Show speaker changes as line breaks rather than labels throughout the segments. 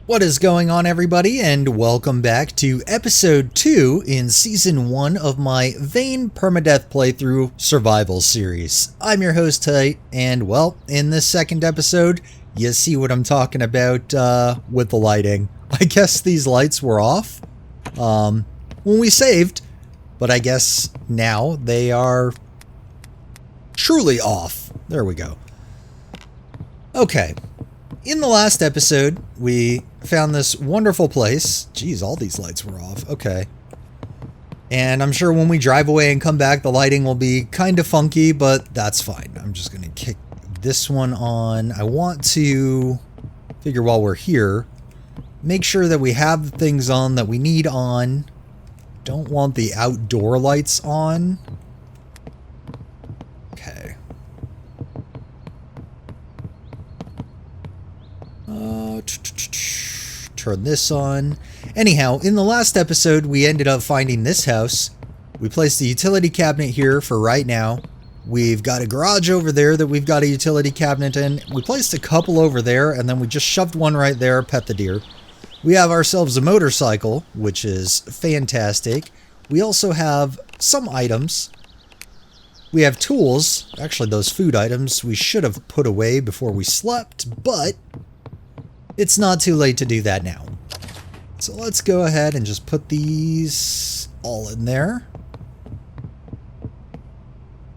What is going on, everybody, and welcome back to episode 2 in season 1 of my Vane Permadeath playthrough survival series. I'm your host, Tight, and well, in this second episode, you see what I'm talking about with the lighting. I guess these lights were off when we saved, but I guess now they are truly off. There we go. Okay. In the last episode, we found this wonderful place. Geez, all these lights were off. Okay. And I'm sure when we drive away and come back, the lighting will be kind of funky, but that's fine. I'm just going to kick this one on. I want to figure while we're here, make sure that we have the things on that we need on. Don't want the outdoor lights on. Okay. Turn this on. Anyhow, in the last episode, we ended up finding this house. We placed the utility cabinet here for right now. We've got a garage over there that we've got a utility cabinet in. We placed a couple over there, and then we just shoved one right there, pet the deer. We have ourselves a motorcycle, which is fantastic. We also have some items. We have tools. Actually, those food items we should have put away before we slept, but it's not too late to do that now. So let's go ahead and just put these all in there.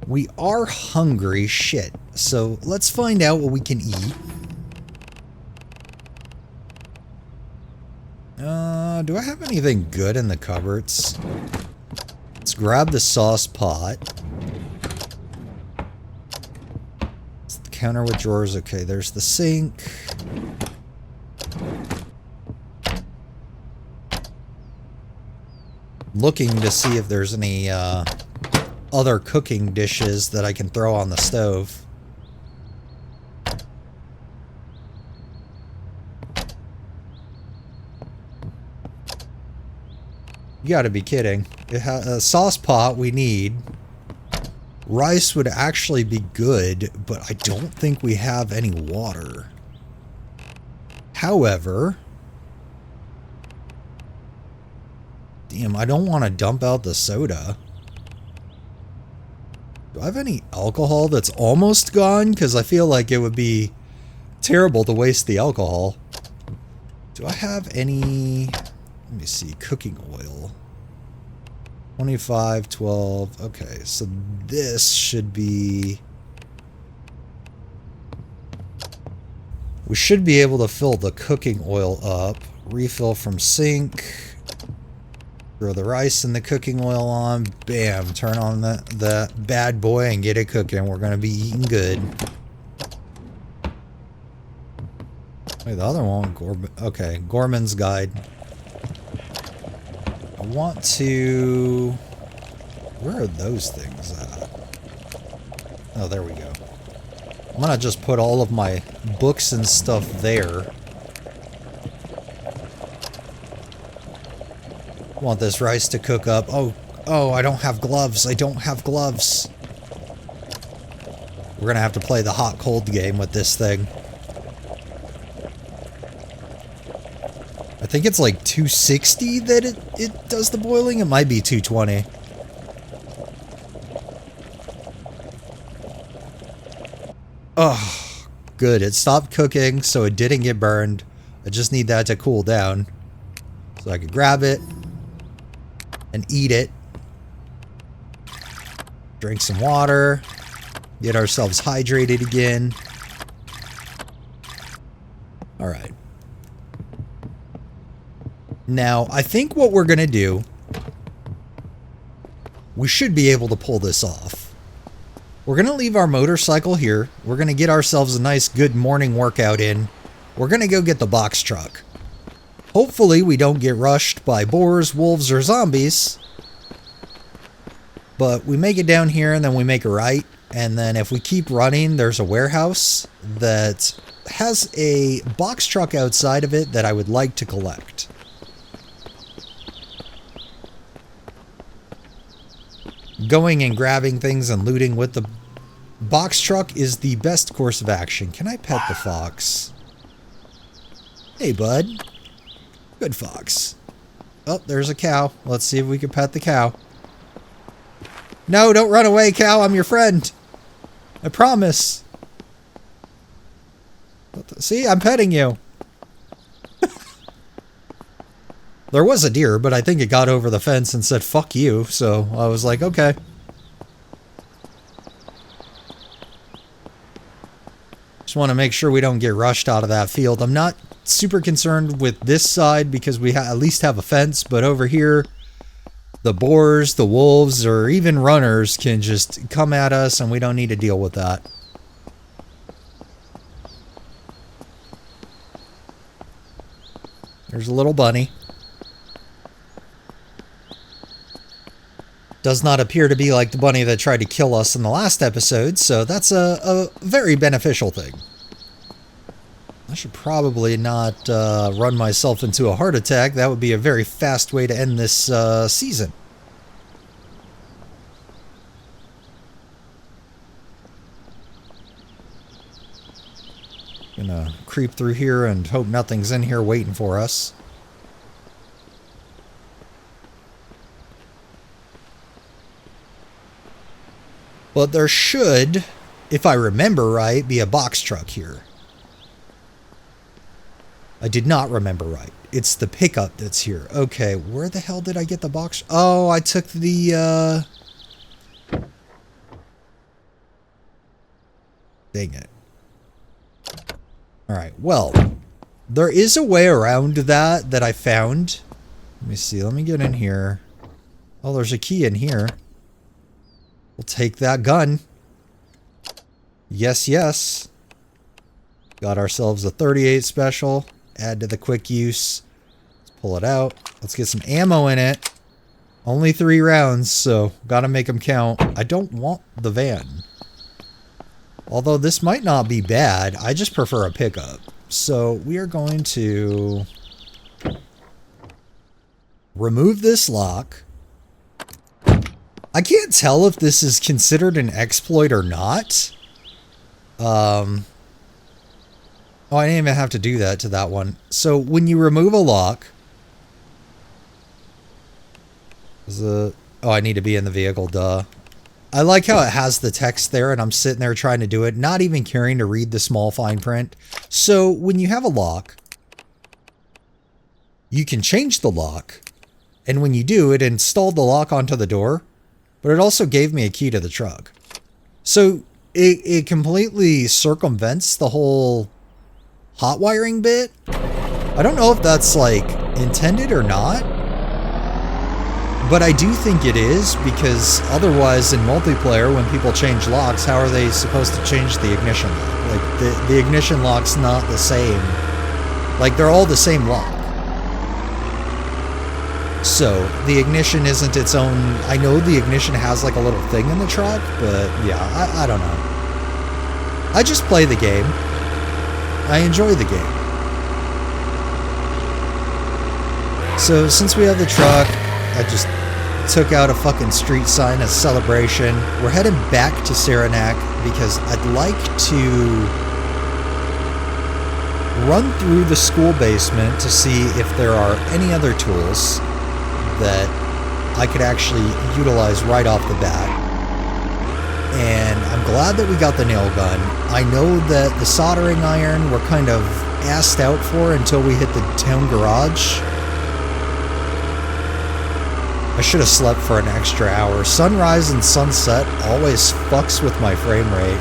We are hungry, shit. So let's find out what we can eat. Do I have anything good in the cupboards? Let's grab the sauce pot. It's the counter with drawers. Okay, there's the sink. Looking to see if there's any other cooking dishes that I can throw on the stove. You gotta be kidding. A sauce pot we need. Rice would actually be good, but I don't think we have any water. However, damn, I don't want to dump out the soda. Do I have any alcohol that's almost gone? Because I feel like it would be terrible to waste the alcohol. Do I have any... Let me see. Cooking oil. 25, 12. Okay, so this should be... We should be able to fill the cooking oil up. Refill from sink. Throw the rice and the cooking oil on. Bam. Turn on the bad boy and get it cooking. We're going to be eating good. Wait, the other one. Okay. Gorman's Guide. I want to... Where are those things at? Oh, there we go. I'm going to just put all of my books and stuff there. Want this rice to cook up. Oh, I don't have gloves. I don't have gloves. We're gonna have to play the hot-cold game with this thing. I think it's like 260 that it does the boiling. It might be 220. Oh, good. It stopped cooking, so it didn't get burned. I just need that to cool down. So I could grab it and eat it. Drink some water. Get ourselves hydrated again. Alright. Now, I think what we're going to do... We should be able to pull this off. We're going to leave our motorcycle here. We're going to get ourselves a nice good morning workout in. We're going to go get the box truck. Hopefully we don't get rushed by boars, wolves, or zombies. But we make it down here and then we make a right. And then if we keep running, there's a warehouse that has a box truck outside of it that I would like to collect. Going and grabbing things and looting with the box truck is the best course of action. Can I pet the fox? Hey, bud. Good fox. Oh, there's a cow. Let's see if we can pet the cow. No, don't run away, cow. I'm your friend. I promise. See, I'm petting you. There was a deer, but I think it got over the fence and said, fuck you. So I was like, okay. Just want to make sure we don't get rushed out of that field. I'm not super concerned with this side because we at least have a fence, but over here, the boars, the wolves, or even runners can just come at us and we don't need to deal with that. There's a little bunny. Does not appear to be like the bunny that tried to kill us in the last episode, so that's a very beneficial thing. I should probably not run myself into a heart attack. That would be a very fast way to end this season. Gonna creep through here and hope nothing's in here waiting for us. But there should, if I remember right, be a box truck here. I did not remember right. It's the pickup that's here. Okay, where the hell did I get the box? Oh, I took the, dang it. Alright, well, there is a way around that I found. Let me see, let me get in here. Oh, there's a key in here. We'll take that gun. Yes, yes. Got ourselves a 38 special. Add to the quick use. Let's pull it out. Let's get some ammo in it. Only 3 rounds, so gotta make them count. I don't want the van. Although this might not be bad. I just prefer a pickup. So we are going to remove this lock. I can't tell if this is considered an exploit or not. Oh, I didn't even have to do that to that one. So when you remove a lock, oh, I need to be in the vehicle, duh. I like how it has the text there and I'm sitting there trying to do it, not even caring to read the small fine print. So when you have a lock, you can change the lock. And when you do, it installed the lock onto the door, but it also gave me a key to the truck. So it completely circumvents the whole hot wiring bit. I don't know if that's like intended or not, but I do think it is, because otherwise in multiplayer, when people change locks, how are they supposed to change the ignition lock? Like the ignition lock's not the same. Like they're all the same lock. So the ignition isn't its own. I know the ignition has like a little thing in the truck, but yeah, I don't know. I just play the game. I enjoy the game. So since we have the truck, I just took out a fucking street sign as celebration. We're heading back to Saranac because I'd like to run through the school basement to see if there are any other tools that I could actually utilize right off the bat. And I'm glad that we got the nail gun. I know that the soldering iron we're kind of assed out for until we hit the town garage. I should have slept for an extra hour. Sunrise and sunset always fucks with my frame rate.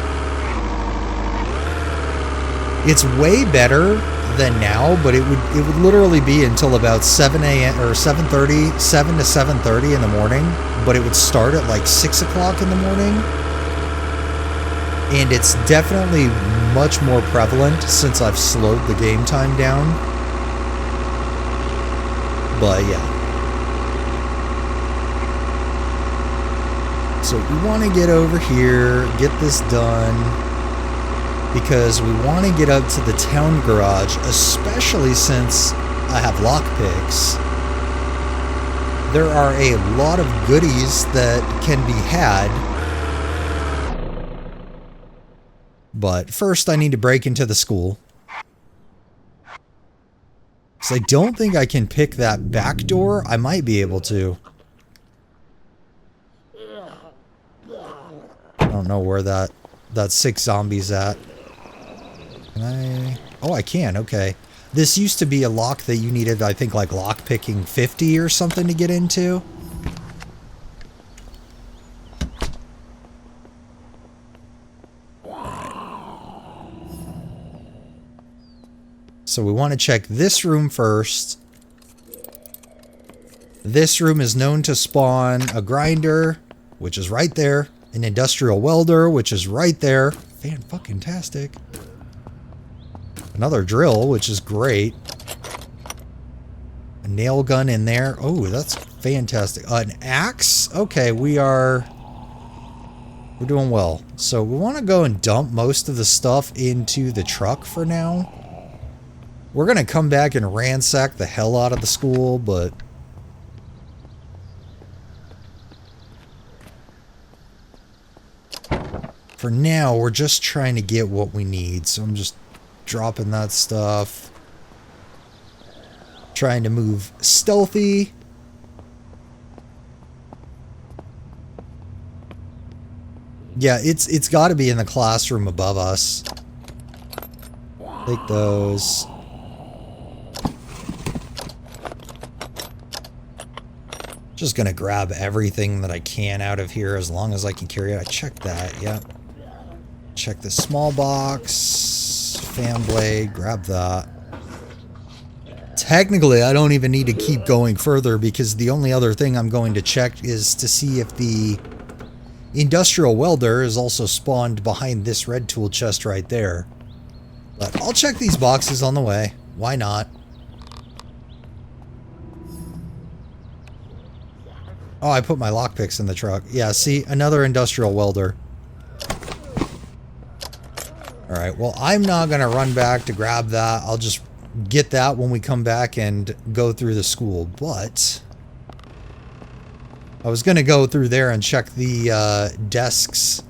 It's way better than now, but it would literally be until about 7 a.m. or 7:30, 7 to 7:30 in the morning, but it would start at like 6 o'clock in the morning. And it's definitely much more prevalent since I've slowed the game time down. But yeah. So we want to get over here, get this done, because we want to get up to the town garage, especially since I have lockpicks. There are a lot of goodies that can be had. But first I need to break into the school. So I don't think I can pick that back door. I might be able to. I don't know where that 6 zombies at. Can I? Oh, I can. Okay. This used to be a lock that you needed, I think, like lock picking 50 or something to get into. So we want to check this room first. This room is known to spawn a grinder, which is right there. An industrial welder, which is right there. Fan-fucking-tastic. Another drill, which is great. A nail gun in there. Oh, that's fantastic. An axe? Okay, we're doing well. So we want to go and dump most of the stuff into the truck for now. We're going to come back and ransack the hell out of the school, but... for now, we're just trying to get what we need. So I'm just dropping that stuff. Trying to move stealthy. Yeah, it's got to be in the classroom above us. Take those. Just gonna grab everything that I can out of here as long as I can carry it. I checked that, yep. Check the small box. Fan blade, grab that. Technically, I don't even need to keep going further because the only other thing I'm going to check is to see if the industrial welder is also spawned behind this red tool chest right there. But I'll check these boxes on the way. Why not? Oh, I put my lockpicks in the truck. Yeah, see, another industrial welder. Alright, well, I'm not going to run back to grab that. I'll just get that when we come back and go through the school. But I was going to go through there and check the desks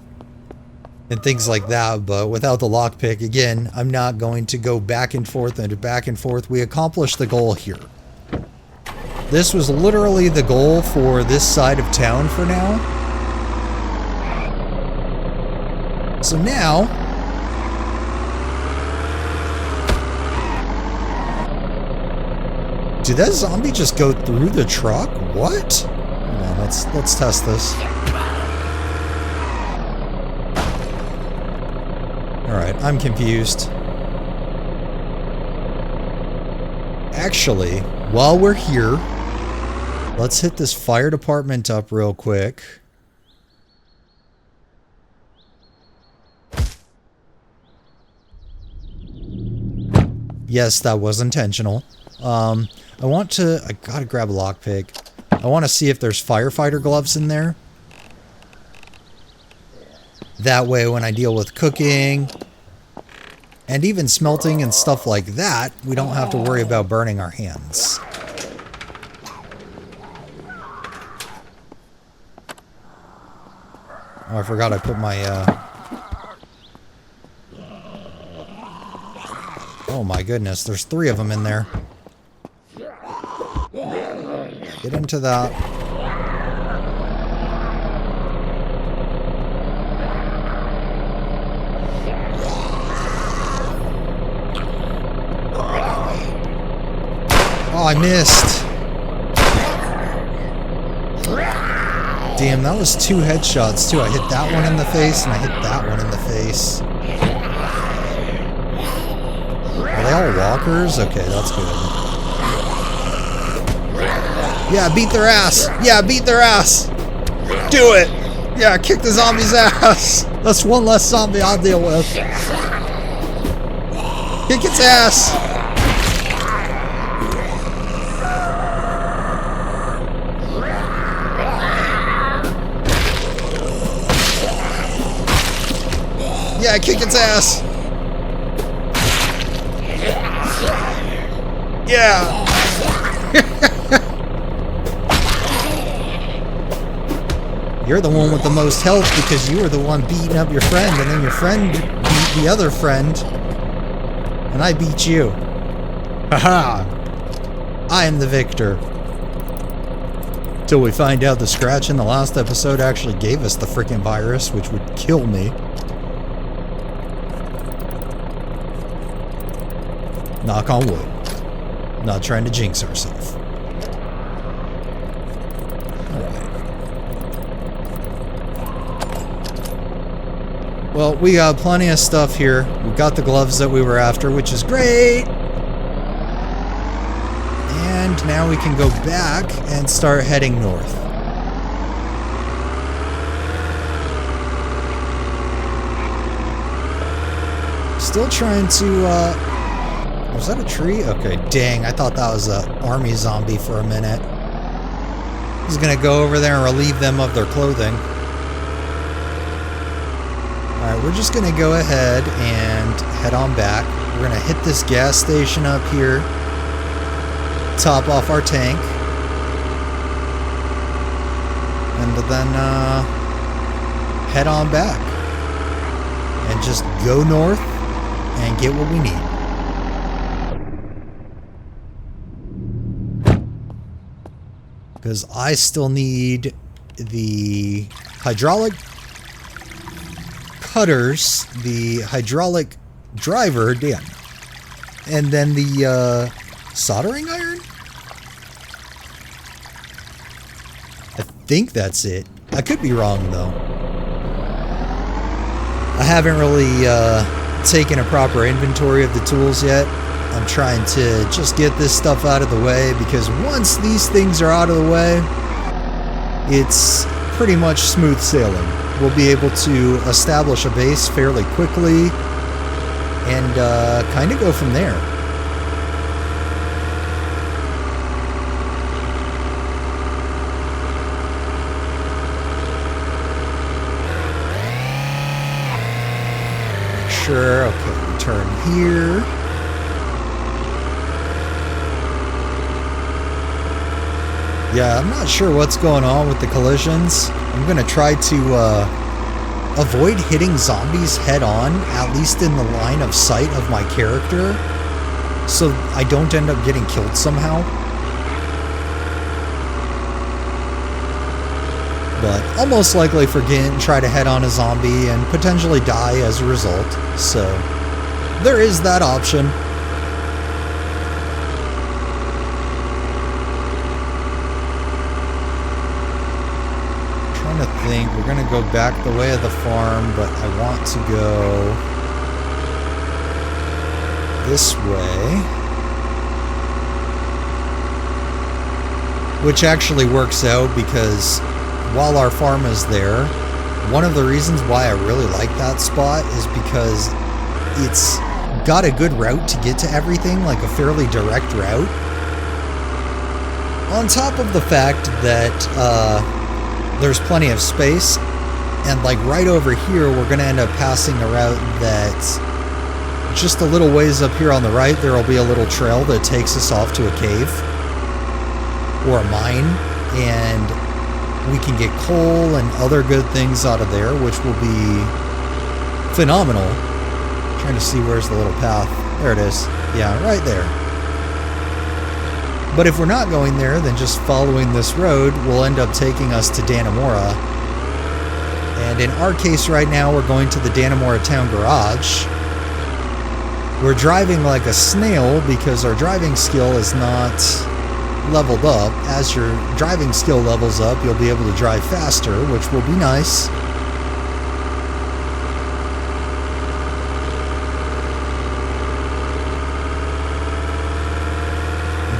and things like that. But without the lockpick, again, I'm not going to go back and forth and back and forth. We accomplished the goal here. This was literally the goal for this side of town for now. So now... did that zombie just go through the truck? What? Hold on, let's test this. Alright, I'm confused. Actually, while we're here, let's hit this fire department up real quick. Yes, that was intentional. I gotta grab a lockpick. I want to see if there's firefighter gloves in there. That way, when I deal with cooking and even smelting and stuff like that, we don't have to worry about burning our hands. Oh, I forgot I put my, oh my goodness, there's 3 of them in there. Get into that. Oh, I missed. Damn, that was 2 headshots too. I hit that one in the face and I hit that one in the face. Are they all walkers? Okay, that's good. Yeah, beat their ass. Yeah, beat their ass. Do it. Yeah, kick the zombie's ass. That's one less zombie I'll deal with. Kick its ass. Yeah, kick its ass. Yeah. You're the one with the most health because you were the one beating up your friend, and then your friend beat the other friend, and I beat you. Haha. I am the victor. Till we find out the scratch in the last episode actually gave us the freaking virus, which would kill me. Knock on wood. Not trying to jinx ourselves. Alright. Well, we got plenty of stuff here. We got the gloves that we were after, which is great. And now we can go back and start heading north. Still trying to, was that a tree? Okay, dang, I thought that was an army zombie for a minute. He's gonna go over there and relieve them of their clothing. Alright, we're just gonna go ahead and head on back. We're gonna hit this gas station up here. Top off our tank. And then head on back. And just go north and get what we need. Because I still need the hydraulic cutters, the hydraulic driver, damn, and then the soldering iron? I think that's it. I could be wrong though. I haven't really taken a proper inventory of the tools yet. I'm trying to just get this stuff out of the way, because once these things are out of the way, it's pretty much smooth sailing. We'll be able to establish a base fairly quickly and kind of go from there. Sure, okay, we turn here. Yeah, I'm not sure what's going on with the collisions. I'm going to try to avoid hitting zombies head on, at least in the line of sight of my character, so I don't end up getting killed somehow. But I'll most likely forget and try to head on a zombie and potentially die as a result. So there is that option. I think we're gonna go back the way of the farm, but I want to go this way, which actually works out because while our farm is there, one of the reasons why I really like that spot is because it's got a good route to get to everything, like a fairly direct route, on top of the fact that there's plenty of space, and like right over here we're gonna end up passing a route that just a little ways up here on the right there will be a little trail that takes us off to a cave or a mine, and we can get coal and other good things out of there, which will be phenomenal. I'm trying to see where's the little path. There it is. Yeah, right there. But if we're not going there, then just following this road will end up taking us to Dannemora. And in our case right now, we're going to the Dannemora Town Garage. We're driving like a snail because our driving skill is not leveled up. As your driving skill levels up, you'll be able to drive faster, which will be nice.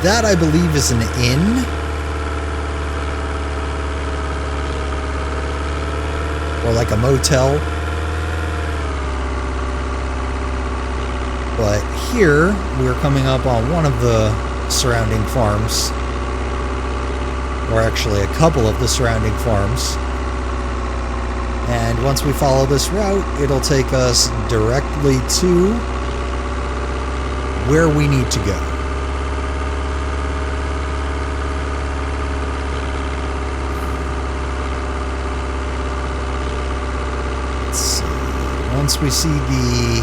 That, I believe, is an inn. Or like a motel. But here, we're coming up on one of the surrounding farms. Or actually a couple of the surrounding farms. And once we follow this route, it'll take us directly to where we need to go. Once we see the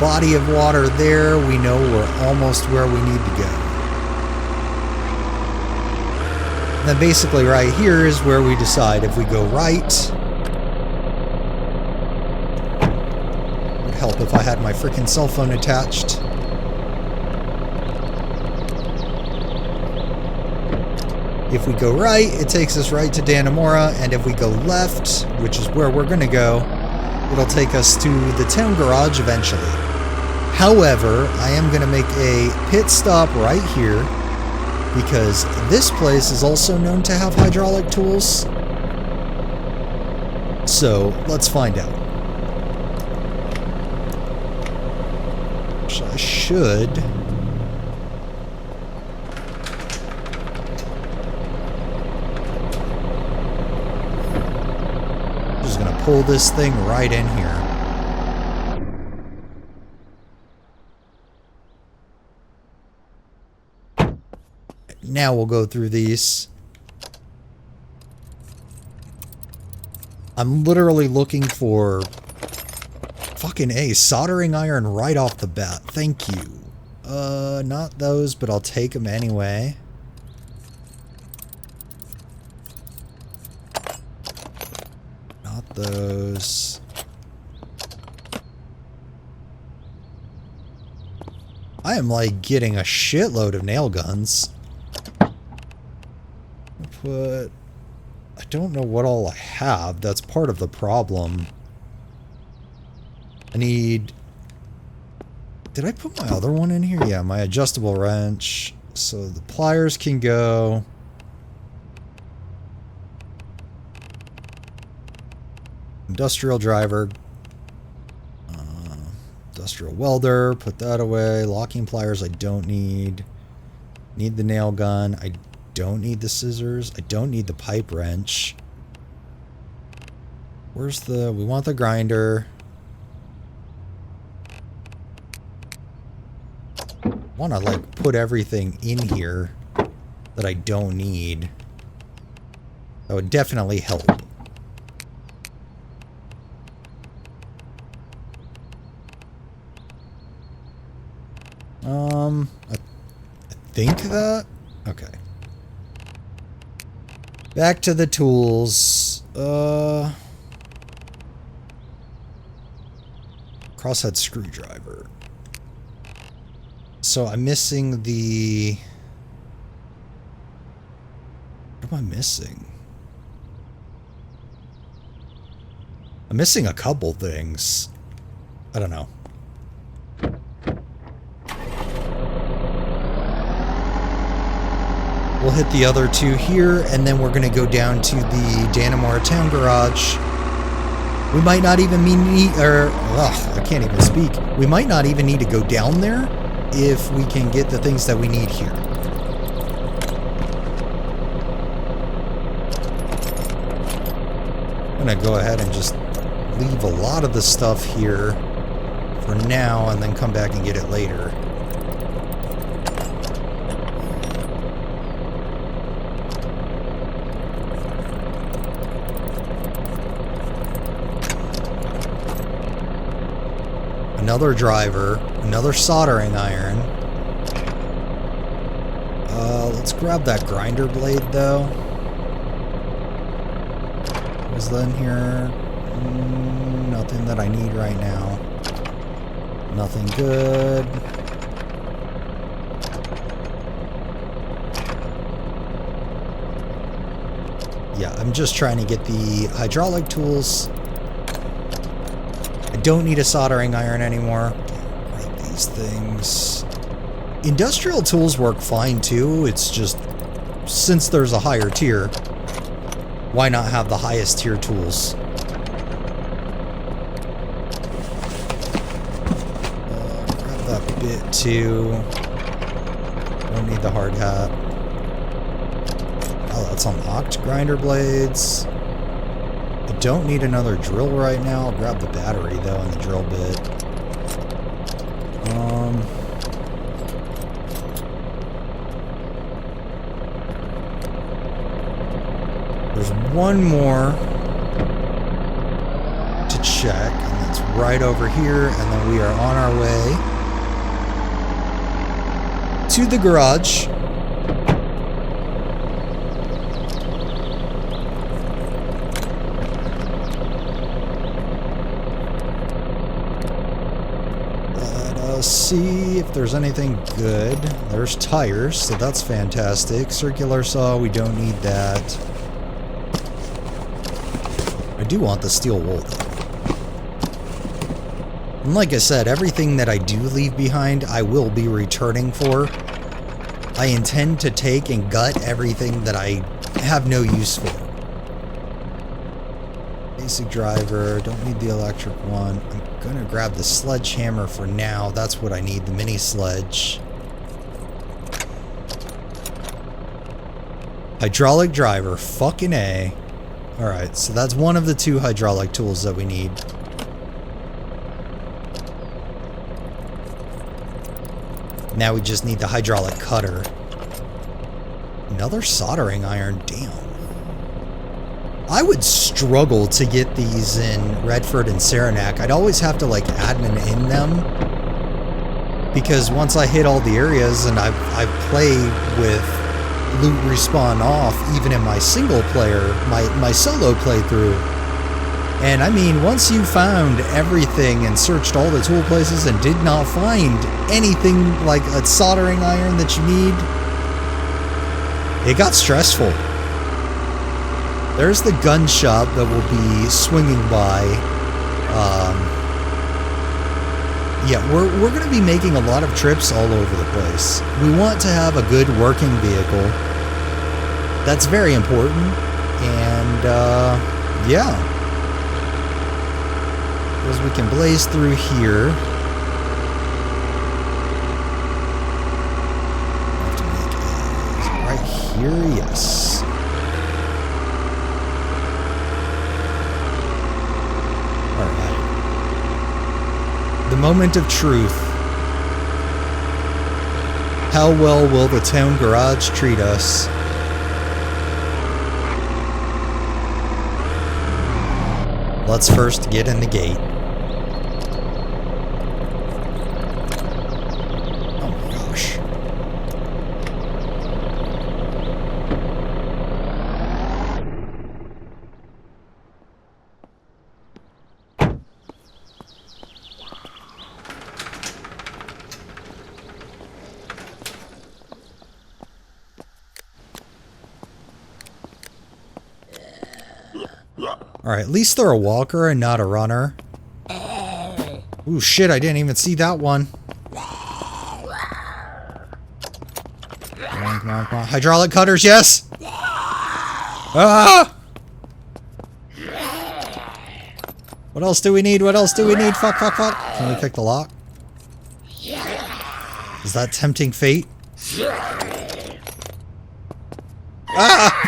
body of water there, we know we're almost where we need to go. And then basically right here is where we decide if we go right. Would help if I had my freaking cell phone attached. If we go right, it takes us right to Dannemora, and if we go left, which is where we're gonna go, it'll take us to the town garage eventually. However, I am gonna make a pit stop right here, because this place is also known to have hydraulic tools. So, let's find out. I should... just gonna pull this thing right in here. Now we'll go through these. I'm literally looking for fucking A, soldering iron right off the bat. Thank you. Not those, but I'll take them anyway. Not those. I am like getting a shitload of nail guns. But I don't know what all I have. That's part of the problem. I need... Did I put my other one in here? Yeah, my adjustable wrench. So the pliers can go. Industrial driver. Industrial welder. Put that away. Locking pliers I don't need. Need the nail gun. I don't need the scissors. I don't need the pipe wrench. Where's the... We want the grinder. I want to, like, put everything in here that I don't need. That would definitely help. I think that... Okay. Back to the tools. Crosshead screwdriver. So I'm missing the... What am I missing? I'm missing a couple things. I don't know. We'll hit the other two here, and then we're going to go down to the Dannemora Town Garage. We might not even need... I can't even speak. We might not even need to go down there if we can get the things that we need here. I'm going to go ahead and just leave a lot of the stuff here for now, and then come back and get it later. Another driver, another soldering iron. Let's grab that grinder blade though. Was that in here? Nothing that I need right now. Nothing good. Yeah, I'm just trying to get the hydraulic tools. I don't need a soldering iron anymore. Grab these things. Industrial tools work fine too. It's just, since there's a higher tier, why not have the highest tier tools? Grab that bit too. Don't need the hard hat. Oh, that's unlocked. Grinder blades. I don't need another drill right now. I'll grab the battery though and the drill bit. There's one more to check, and that's right over here, and then we are on our way to the garage. Let's see if there's anything good. There's tires, so that's fantastic. Circular saw, we don't need that. I do want the steel wool, though. And like I said, everything that I do leave behind, I will be returning for. I intend to take and gut everything that I have no use for. Basic driver, don't need the electric one. I'm gonna grab the sledgehammer for now. That's what I need, the mini sledge. Hydraulic driver, fucking A. Alright, so that's one of the 2 hydraulic tools that we need. Now we just need the hydraulic cutter. Another soldering iron, damn. I would struggle to get these in Redford and Saranac. I'd always have to like admin in them, because once I hit all the areas, and I've played with loot respawn off even in my single player, my solo playthrough. And I mean, once you found everything and searched all the tool places and did not find anything like a soldering iron that you need, it got stressful. There's the gun shop that will be swinging by. Yeah, we're going to be making a lot of trips all over the place. We want to have a good working vehicle. That's very important. And, yeah. As we can blaze through here. Have to make it right here, yes. The moment of truth. How well will the town garage treat us? Let's first get in the gate. Oh my gosh. Alright, at least they're a walker and not a runner. Ooh, shit, I didn't even see that one. Come on, come on, come on. Hydraulic cutters, yes! Ah! What else do we need? What else do we need? Fuck, fuck, fuck. Can we pick the lock? Is that tempting fate? Ah!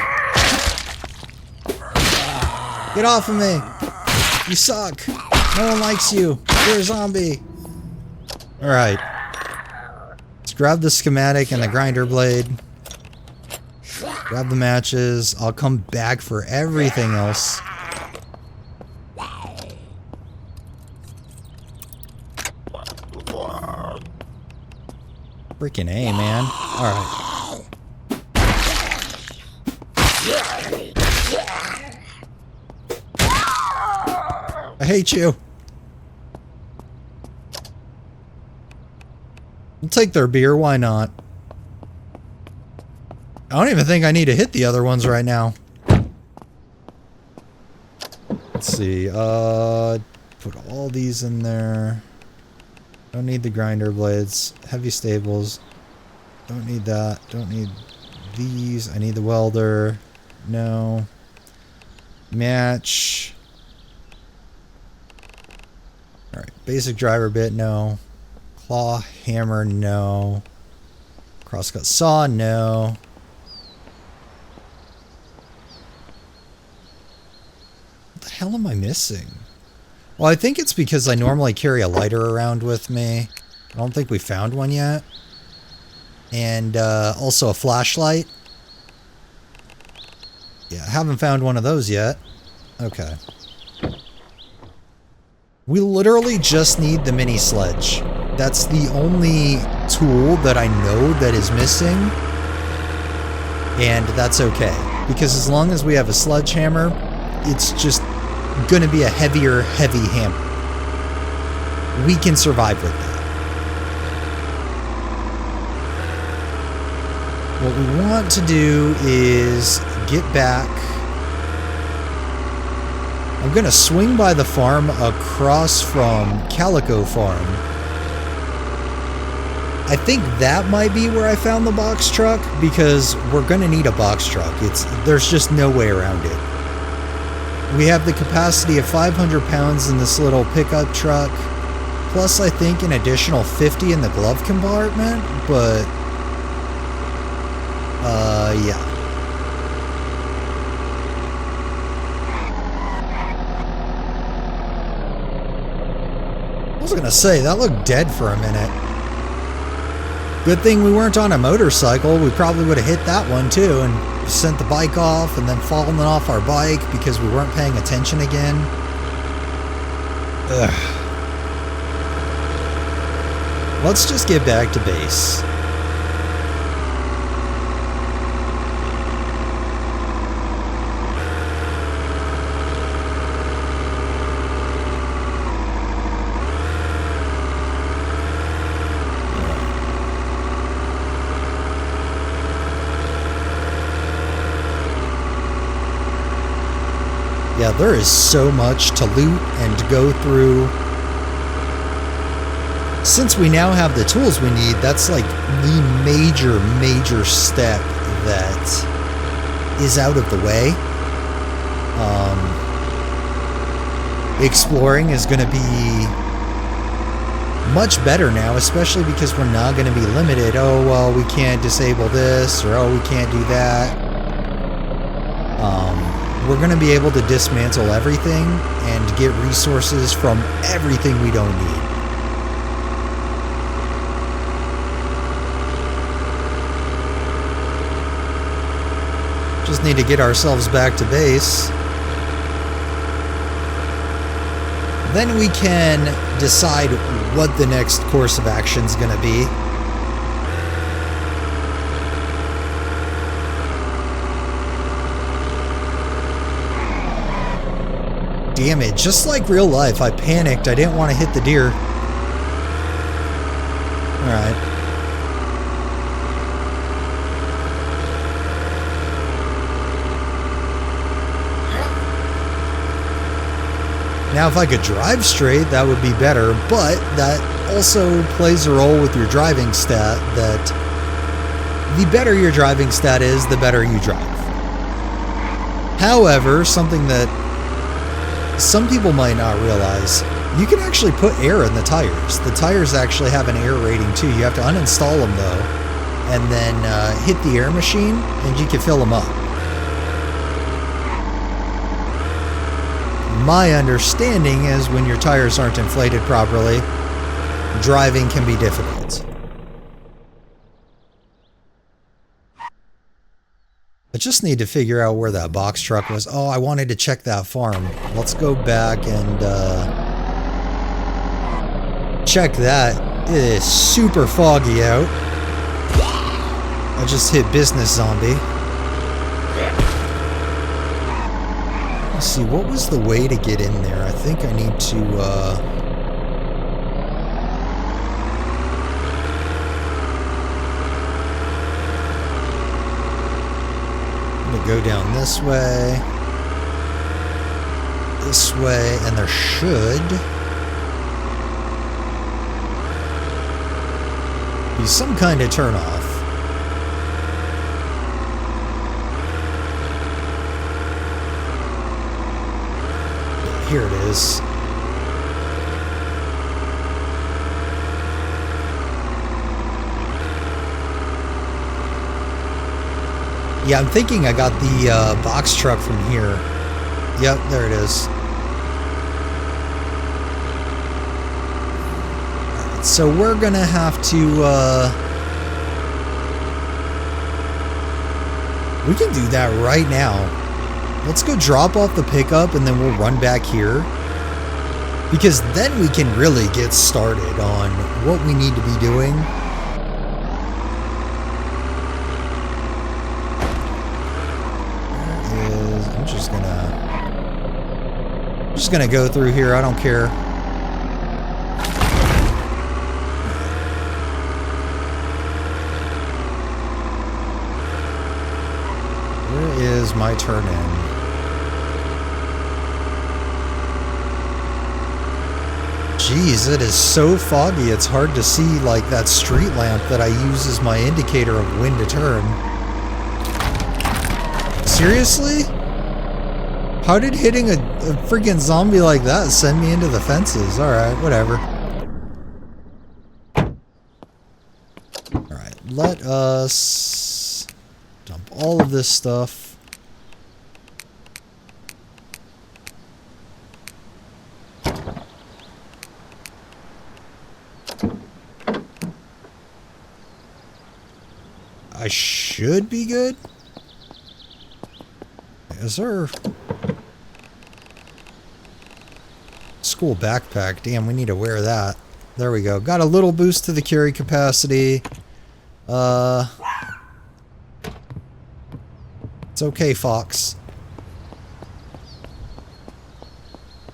Get off of me! You suck! No one likes you! You're a zombie! Alright. Let's grab the schematic and the grinder blade. Grab the matches. I'll come back for everything else. Freaking A, man. Alright. I hate you. We'll take their beer, why not? I don't even think I need to hit the other ones right now. Let's see, put all these in there. Don't need the grinder blades. Heavy staples. Don't need that. Don't need these. I need the welder. No. Match. Alright, basic driver bit, no. Claw hammer, no. Crosscut saw, no. What the hell am I missing? Well, I think it's because I normally carry a lighter around with me. I don't think we found one yet. And also a flashlight. Yeah, I haven't found one of those yet. Okay. We literally just need the mini sledge. That's the only tool that I know that is missing. And that's okay. Because as long as we have a sledgehammer, it's just gonna be a heavy hammer. We can survive with that. What we want to do is get back. I'm going to swing by the farm across from Calico Farm. I think that might be where I found the box truck, because we're going to need a box truck. There's just no way around it. We have the capacity of 500 pounds in this little pickup truck, plus I think an additional 50 in the glove compartment, but yeah. I was gonna say, that looked dead for a minute. Good thing we weren't on a motorcycle. We probably would have hit that one too and sent the bike off and then fallen off our bike because we weren't paying attention again. Ugh. Let's just get back to base. Yeah, there is so much to loot and to go through. Since we now have the tools we need, that's like the major step that is out of the way. Exploring is going to be much better now, especially because we're not going to be limited. Oh, well, we can't disable this, or oh, we can't do that. We're going to be able to dismantle everything and get resources from everything we don't need. Just need to get ourselves back to base. Then we can decide what the next course of action is going to be. Damn it, just like real life, I panicked. I didn't want to hit the deer. Alright. Now, if I could drive straight, that would be better, but that also plays a role with your driving stat, that the better your driving stat is, the better you drive. However, something that some people might not realize, you can actually put air in the tires. The tires actually have an air rating too. You have to uninstall them though, and then hit the air machine, and you can fill them up. My understanding is when your tires aren't inflated properly, driving can be difficult. I just need to figure out where that box truck was. Oh, I wanted to check that farm. Let's go back and check that. It is super foggy out. I just hit business zombie. Let's see, what was the way to get in there? I think I need to go down this way, and there should be some kind of turnoff. Here it is. Yeah, I'm thinking I got the box truck from here. Yep, there it is. Alright, so we're gonna have to, we can do that right now. Let's go drop off the pickup and then we'll run back here. Because then we can really get started on what we need to be doing. I'm just gonna go through here, I don't care. Where is my turn in? Jeez, it is so foggy it's hard to see like that street lamp that I use as my indicator of when to turn. Seriously? How did hitting a freaking zombie like that send me into the fences? Alright, whatever. Alright, let us dump all of this stuff. I should be good. Is there... School backpack. Damn, we need to wear that. There we go. Got a little boost to the carry capacity. It's okay, Fox.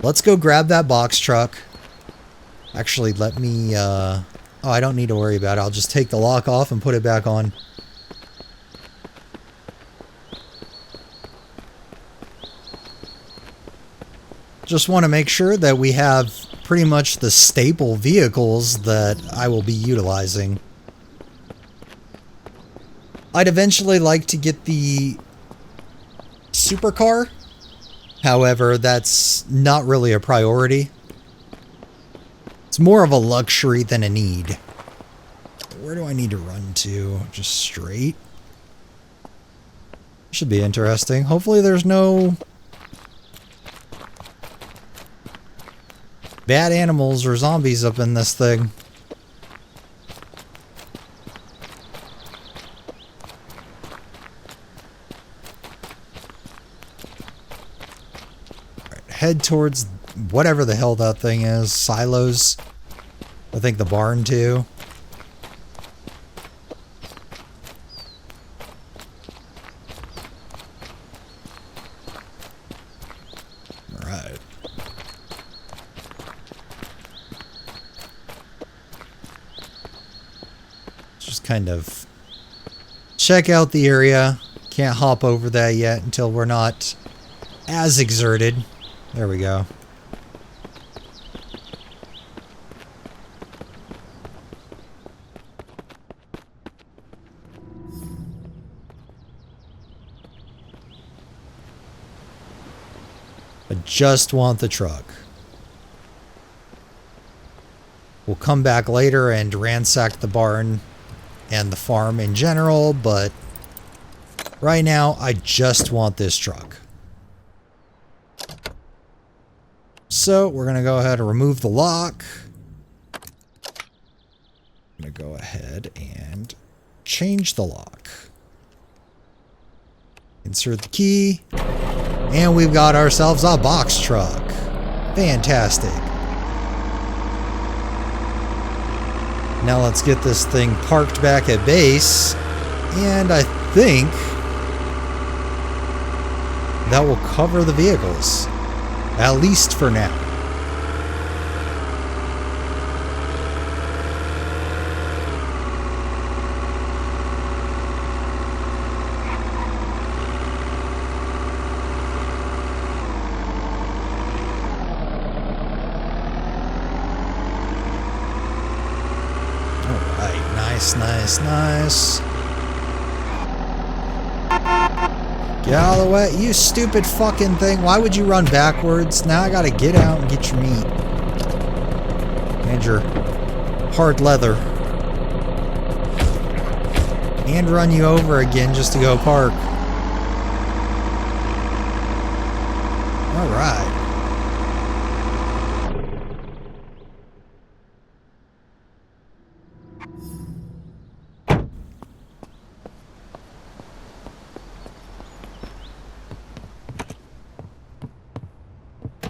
Let's go grab that box truck. Actually, let me... Oh, I don't need to worry about it. I'll just take the lock off and put it back on. Just want to make sure that we have pretty much the staple vehicles that I will be utilizing. I'd eventually like to get the supercar. However, that's not really a priority. It's more of a luxury than a need. Where do I need to run to? Just straight? Should be interesting. Hopefully there's no bad animals or zombies up in this thing. Right, head towards whatever the hell that thing is. Silos. I think the barn too. Alright. Just kind of check out the area. Can't hop over that yet until we're not as exerted. There we go. I just want the truck. We'll come back later and ransack the barn and the farm in general, but right now I just want this truck. So we're going to go ahead and remove the lock. I'm going to go ahead and change the lock. Insert the key. And we've got ourselves a box truck. Fantastic. Now let's get this thing parked back at base. And I think that will cover the vehicles. At least for now. Nice. Get out of the way, you stupid fucking thing. Why would you run backwards? Now I gotta get out and get your meat. And your hard leather. And run you over again just to go park. Alright.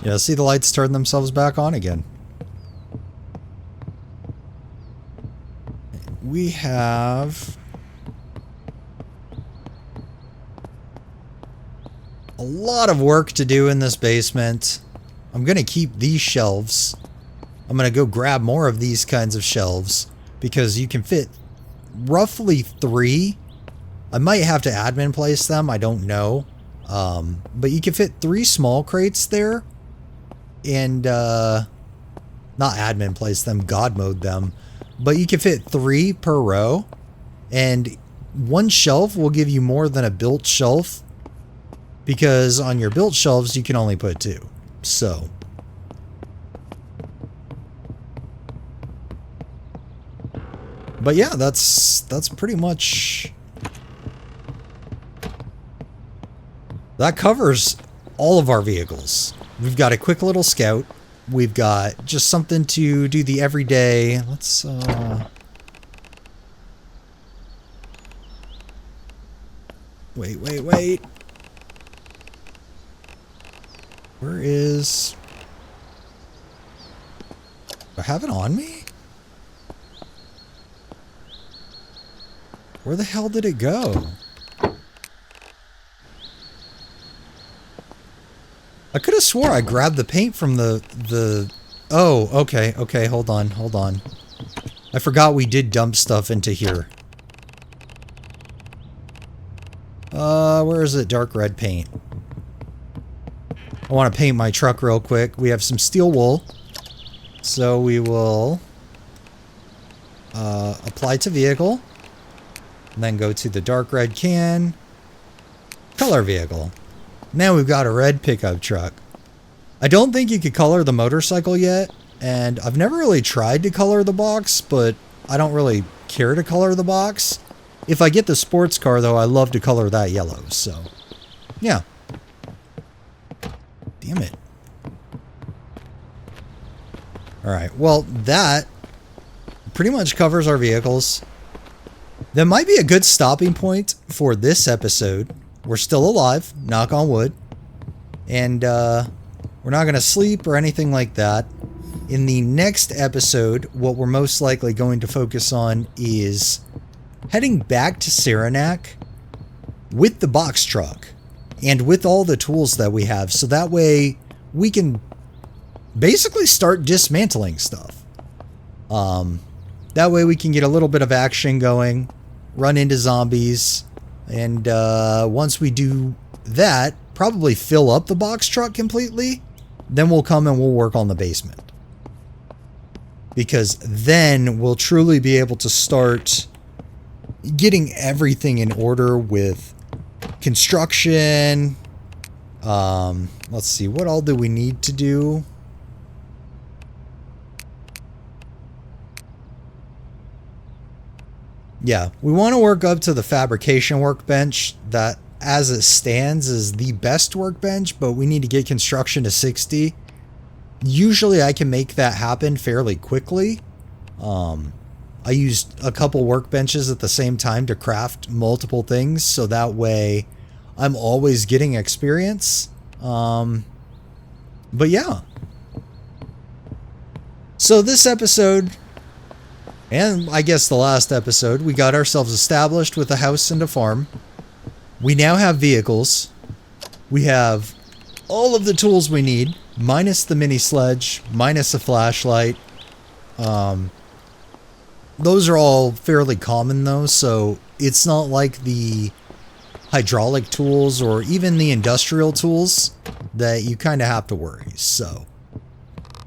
Yeah, see the lights turn themselves back on again. We have a lot of work to do in this basement. I'm going to keep these shelves. I'm going to go grab more of these kinds of shelves because you can fit roughly 3 I might have to admin place them, I don't know. But you can fit 3 small crates there. And, not admin place them, God mode them. But you can fit 3 per row. And one shelf will give you more than a built shelf. Because on your built shelves, you can only put 2. So. But yeah, that's pretty much... That covers all of our vehicles. We've got a quick little scout. We've got just something to do the everyday. Let's, Wait. Where is... Do I have it on me? Where the hell did it go? I could have swore I grabbed the paint from the... Oh, okay, hold on. I forgot we did dump stuff into here. Where is it? Dark red paint. I want to paint my truck real quick. We have some steel wool. So we will... apply to vehicle. And then go to the dark red can. Color vehicle. Now we've got a red pickup truck. I don't think you could color the motorcycle yet, and I've never really tried to color the box, but I don't really care to color the box. If I get the sports car, though, I love to color that yellow, so yeah. Damn it. Alright, well, that pretty much covers our vehicles. That might be a good stopping point for this episode. We're still alive, knock on wood. And we're not going to sleep or anything like that. In the next episode, what we're most likely going to focus on is heading back to Saranac with the box truck and with all the tools that we have. So that way we can basically start dismantling stuff. That way we can get a little bit of action going, run into zombies. And once we do that, probably fill up the box truck completely. Then we'll come and we'll work on the basement. Because then we'll truly be able to start getting everything in order with construction. Let's see, what all do we need to do? Yeah, we want to work up to the fabrication workbench that, as it stands, is the best workbench, but we need to get construction to 60. Usually I can make that happen fairly quickly. I used a couple workbenches at the same time to craft multiple things, so that way I'm always getting experience. But yeah. So this episode... And I guess the last episode, we got ourselves established with a house and a farm. We now have vehicles. We have all of the tools we need, minus the mini sledge, minus a flashlight. Those are all fairly common though, so it's not like the hydraulic tools or even the industrial tools that you kind of have to worry. So,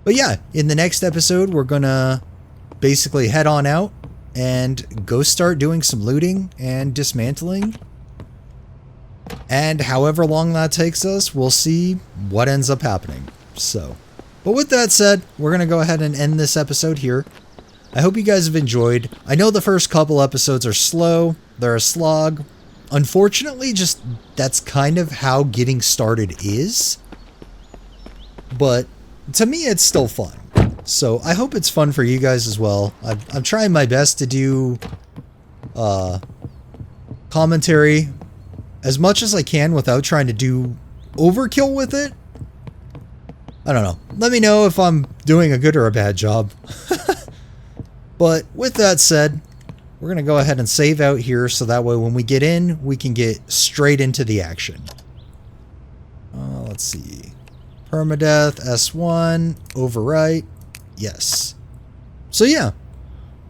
but yeah, in the next episode, we're gonna basically head on out and go start doing some looting and dismantling. And however long that takes us, we'll see what ends up happening. So, but with that said, we're going to go ahead and end this episode here. I hope you guys have enjoyed. I know the first couple episodes are slow. They're a slog. Unfortunately, just that's kind of how getting started is. But to me, it's still fun. So I hope it's fun for you guys as well. I'm trying my best to do commentary as much as I can without trying to do overkill with it. I don't know. Let me know if I'm doing a good or a bad job. But with that said, we're going to go ahead and save out here so that way when we get in, we can get straight into the action. Let's see. Permadeath, S1, overwrite. Yes. So yeah,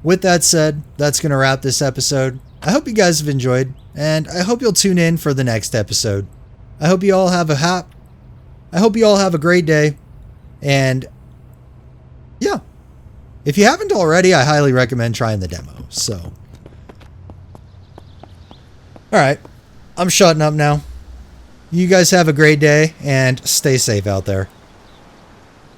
with that said, that's going to wrap this episode. I hope you guys have enjoyed, and I hope you'll tune in for the next episode. I hope you all have a great day, and yeah. If you haven't already, I highly recommend trying the demo, so. Alright, I'm shutting up now. You guys have a great day, and stay safe out there.